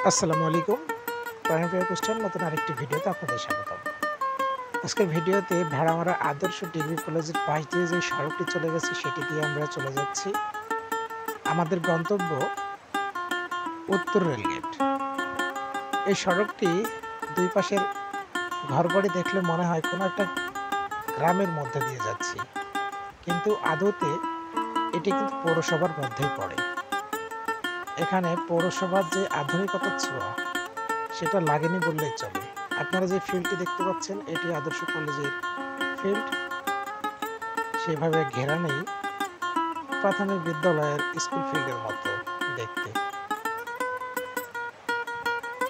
আসসালামু আলাইকুম। প্রাণপ্রিয় কোশ্চেন নতুন আরেকটি ভিডিওতে আপনাদের স্বাগতম। আজকের ভিডিওতে ভেড়ামারা আদর্শ ডিগ্রি কলেজের পাশ দিয়ে যে সড়কটি চলে গেছে সেটি দিয়ে আমরা চলে যাচ্ছি। আমাদের গন্তব্য উত্তর রেলগেট। এই সড়কটি দুই পাশের ঘরবাড়ি দেখলে মনে হয় কোনো একটা গ্রামের মধ্যে দিয়ে যাচ্ছি, কিন্তু আদতে এটি কিন্তু পৌরসভার মধ্যেই পড়ে। এখানে পৌরসভার যে আধুনিকতার ছোঁয়া সেটা লাগেনি বললেই চলে। আপনারা যে ফিল্ডটি দেখতে পাচ্ছেন এটি আদর্শ কলেজের ফিল্ড। সেভাবে ঘেরা নেই, প্রাথমিক বিদ্যালয়ের স্কুল ফিল্ডের মতো দেখতে।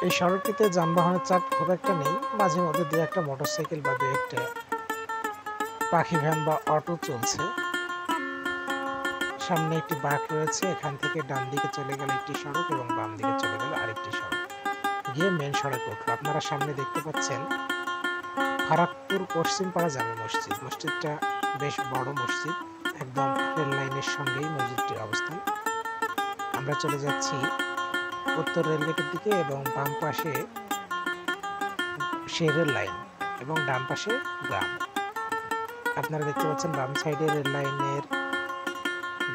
এই সড়কটিতে যানবাহনের চাপ খুব একটা নেই, মাঝে মধ্যে দু একটা মোটরসাইকেল বা দু একটা পাখি ভ্যান বা অটো চলছে। সামনে একটি বাঁক রয়েছে, এখান থেকে ডান দিকে চলে গেল একটি সড়ক এবং বাম দিকে চলে গেল আরেকটি সড়ক, গিয়ে মেন সড়কে উঠলো। আপনারা সামনে দেখতে পাচ্ছেন ফারাক্পুর পশ্চিম পাড়া জামে মসজিদ। মসজিদটা বেশ বড় মসজিদ, একদম রেল লাইনের সঙ্গেই মসজিদটির অবস্থান। আমরা চলে যাচ্ছি উত্তর রেলগেটের দিকে এবং বাম পাশে সে রেল লাইন এবং ডান পাশে গ্রাম। আপনারা দেখতে পাচ্ছেন বাম সাইডে রেল লাইনের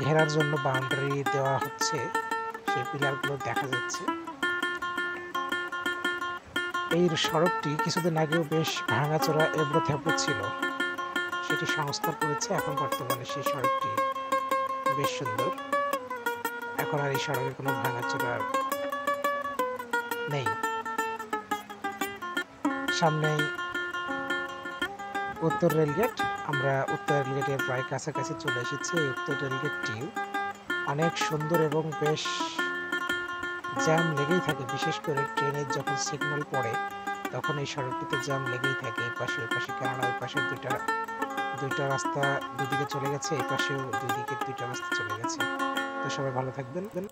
ঘেরার জন্য বাউন্ডারি দেওয়া হচ্ছে, সেই পিলারগুলো দেখা যাচ্ছে। এই সড়কটি কিছুদিন আগেও বেশ ভাঙাচোরা এবড়ো থেবড়ো ছিল, সেটি সংস্কার করেছে। এখন বর্তমানে সেই সড়কটি বেশ সুন্দর, এখন আর এই সড়কে কোনো ভাঙাচোরা নেই। সামনেই উত্তর রেলগেট। আমরা উত্তর রেলগেটের প্রায় কাছাকাছি চলে এসেছি। এই উত্তর রেলগেটটি অনেক সুন্দর এবং বেশ জ্যাম লেগেই থাকে, বিশেষ করে ট্রেনের যখন সিগন্যাল পড়ে তখন এই সড়কটিতে জ্যাম লেগেই থাকে এই পাশে ওই পাশে। কেননা ওই পাশে দুইটা রাস্তা দুদিকে চলে গেছে, এই পাশেও দুই দিকে দুইটা রাস্তা চলে গেছে। তো সবাই ভালো থাকবেন।